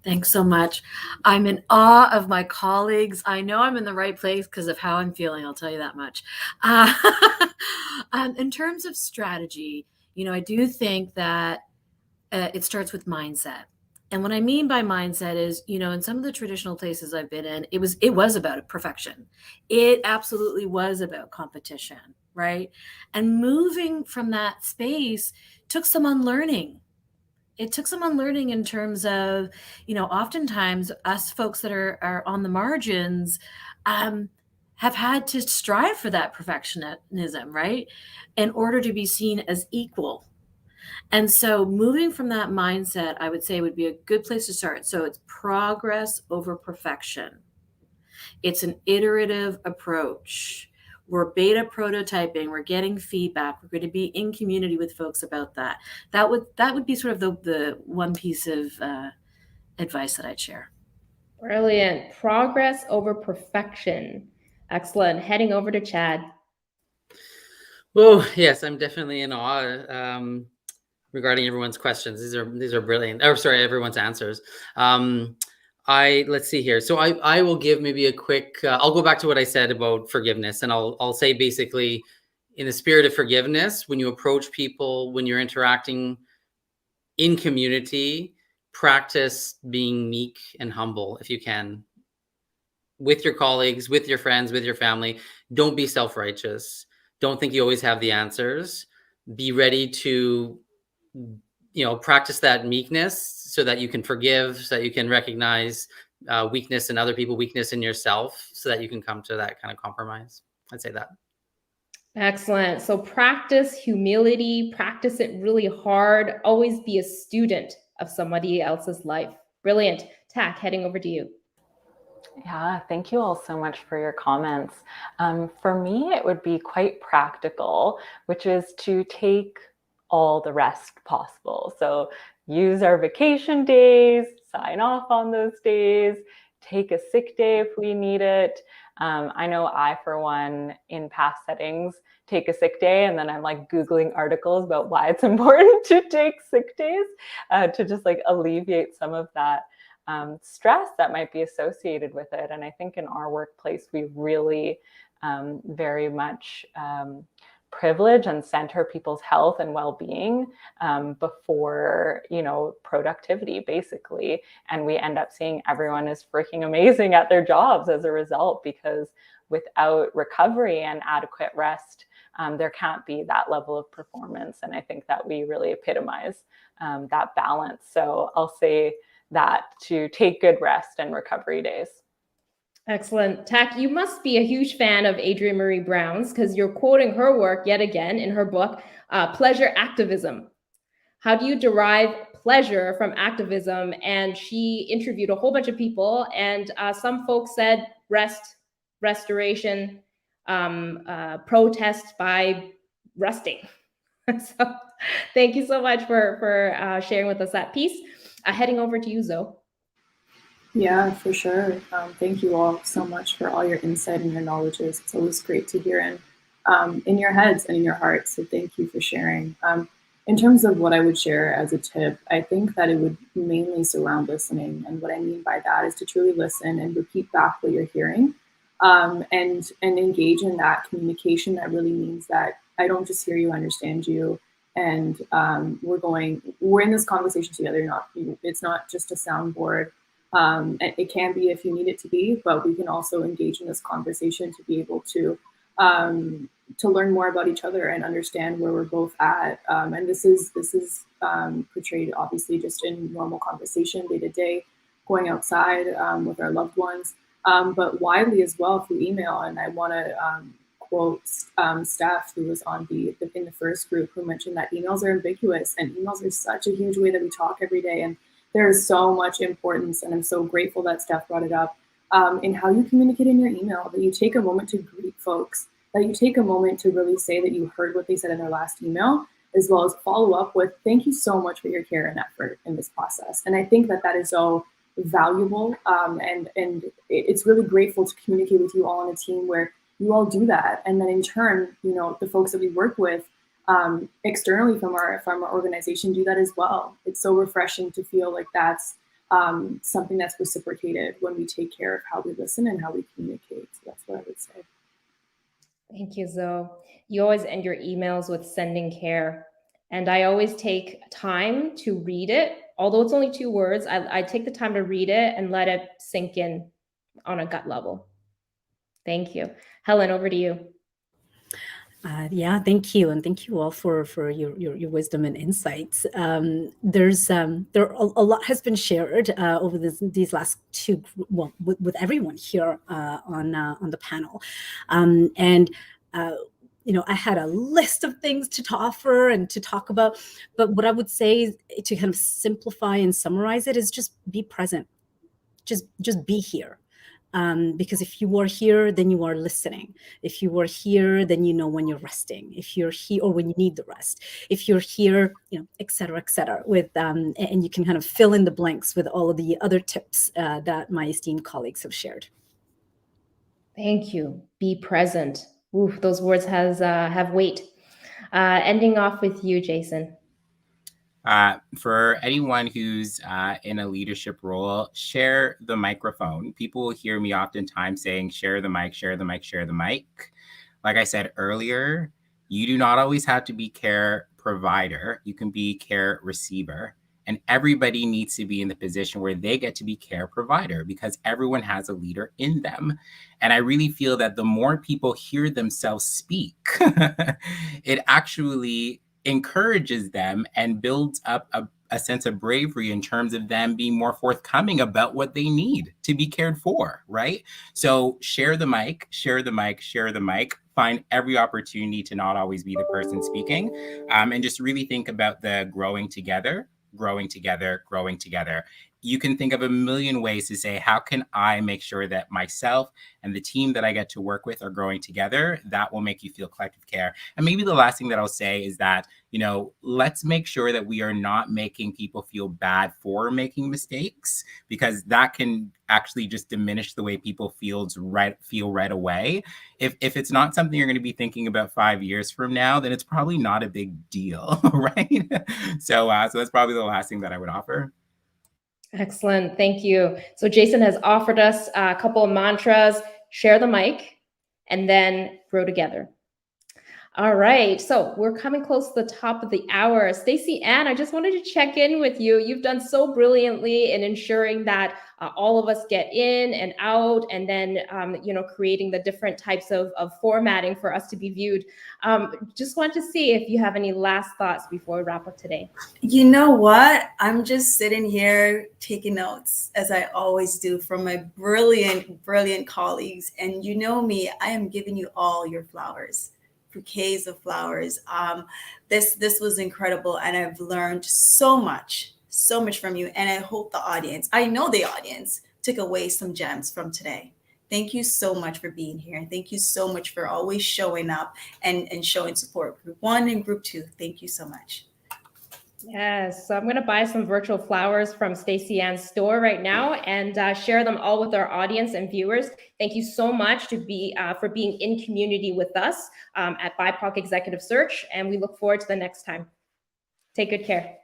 Thanks so much. I'm in awe of my colleagues. I know I'm in the right place because of how I'm feeling. I'll tell you that much. In terms of strategy, I do think that it starts with mindset. And what I mean by mindset is, in some of the traditional places I've been in, it was about perfection. It absolutely was about competition, right? And moving from that space took some unlearning. It took some unlearning in terms of, oftentimes us folks that are on the margins have had to strive for that perfectionism, right? In order to be seen as equal. And so moving from that mindset, I would say would be a good place to start. So it's progress over perfection. It's an iterative approach. We're beta prototyping. We're getting feedback. We're going to be in community with folks about that. That would be sort of the one piece of advice that I'd share. Brilliant. Progress over perfection. Excellent. Heading over to Chad. Well, yes, I'm definitely in awe regarding everyone's questions. These are brilliant. Oh, sorry, everyone's answers. Let's see here. So I will give maybe a quick, I'll go back to what I said about forgiveness, and I'll say basically, in the spirit of forgiveness, when you approach people, when you're interacting in community, practice being meek and humble if you can, with your colleagues, with your friends, with your family. Don't be self-righteous. Don't think you always have the answers. Be ready to, practice that meekness so that you can forgive, so that you can recognize weakness in other people, weakness in yourself, so that you can come to that kind of compromise. I'd say that. Excellent. So practice humility, practice it really hard. Always be a student of somebody else's life. Brilliant. Tak, heading over to you. Yeah, thank you all so much for your comments. For me, it would be quite practical, which is to take all the rest possible. So use our vacation days, sign off on those days, take a sick day if we need it. I know I, for one, in past settings, take a sick day and then I'm like Googling articles about why it's important to take sick days to just like alleviate some of that stress that might be associated with it. And I think in our workplace, we really very much privilege and center people's health and well-being before, productivity, basically. And we end up seeing everyone is freaking amazing at their jobs as a result, because without recovery and adequate rest, there can't be that level of performance. And I think that we really epitomize that balance. So I'll say that, to take good rest and recovery days. Excellent. Tak, you must be a huge fan of Adrienne Marie Brown's, because you're quoting her work yet again in her book, Pleasure Activism. How do you derive pleasure from activism, and she interviewed a whole bunch of people, and some folks said restoration, protest by resting. So thank you so much for sharing with us that piece. Heading over to you, Zoe. Yeah, for sure. Thank you all so much for all your insight and your knowledges. It's always great to hear in your heads and in your hearts. So thank you for sharing. In terms of what I would share as a tip, I think that it would mainly surround listening. And what I mean by that is to truly listen and repeat back what you're hearing, and engage in that communication. That really means that I don't just hear you, I understand you. And we're in this conversation together. It's not just a soundboard. It can be if you need it to be, but we can also engage in this conversation to be able to learn more about each other and understand where we're both at. And this is portrayed obviously just in normal conversation, day to day, going outside with our loved ones, but widely as well through email. And I want to quote Steph, who was in the first group, who mentioned that emails are ambiguous, and emails are such a huge way that we talk every day. And there is so much importance, and I'm so grateful that Steph brought it up, in how you communicate in your email, that you take a moment to greet folks, that you take a moment to really say that you heard what they said in their last email, as well as follow up with, thank you so much for your care and effort in this process. And I think that is so valuable, and it's really grateful to communicate with you all on a team where you all do that. And then in turn, the folks that we work with, externally from our organization, do that as well. It's so refreshing to feel like that's something that's reciprocated when we take care of how we listen and how we communicate. So that's what I would say. Thank you, Zoe. You always end your emails with sending care. And I always take time to read it. Although it's only 2 words, I take the time to read it and let it sink in on a gut level. Thank you. Helen, over to you. Yeah, thank you, and thank you all for your wisdom and insights. There a lot has been shared over these last 2, well, with everyone here on the panel, and I had a list of things to offer and to talk about, but what I would say to kind of simplify and summarize it is just be present, just be here. Because if you are here, then you are listening. If you are here, then you know when you're resting. If you're here, or when you need the rest. If you're here, et cetera, with, and you can kind of fill in the blanks with all of the other tips that my esteemed colleagues have shared. Thank you. Be present. Oof, those words have weight. Ending off with you, Jason. For anyone who's in a leadership role, share the microphone. People will hear me oftentimes saying, share the mic, share the mic, share the mic. Like I said earlier, you do not always have to be care provider. You can be care receiver. And everybody needs to be in the position where they get to be care provider, because everyone has a leader in them. And I really feel that the more people hear themselves speak, it actually encourages them and builds up a sense of bravery in terms of them being more forthcoming about what they need to be cared for, right? So share the mic, share the mic, share the mic. Find every opportunity to not always be the person speaking, and just really think about the growing together, growing together, growing together. You can think of a million ways to say, how can I make sure that myself and the team that I get to work with are growing together? That will make you feel collective care. And maybe the last thing that I'll say is that, let's make sure that we are not making people feel bad for making mistakes, because that can actually just diminish the way people feel right away. If it's not something you're going to be thinking about 5 years from now, then it's probably not a big deal, right? So that's probably the last thing that I would offer. Excellent. Thank you. So Jason has offered us a couple of mantras: share the mic, and then grow together. All right. So we're coming close to the top of the hour. Stacey Ann, I just wanted to check in with you. You've done so brilliantly in ensuring that all of us get in and out, and then, creating the different types of formatting for us to be viewed. Just want to see if you have any last thoughts before we wrap up today. You know what? I'm just sitting here taking notes, as I always do, from my brilliant, brilliant colleagues. And you know me, I am giving you all your flowers. Bouquets of flowers. This was incredible, and I've learned so much so much from you. And I hope I know the audience took away some gems from today. Thank you so much for being here. And thank you so much for always showing up and showing support. Group 1 and Group 2, thank you so much. Yes, so I'm going to buy some virtual flowers from Stacey Ann's store right now and share them all with our audience and viewers. Thank you so much for being in community with us at BIPOC Executive Search, and we look forward to the next time. Take good care.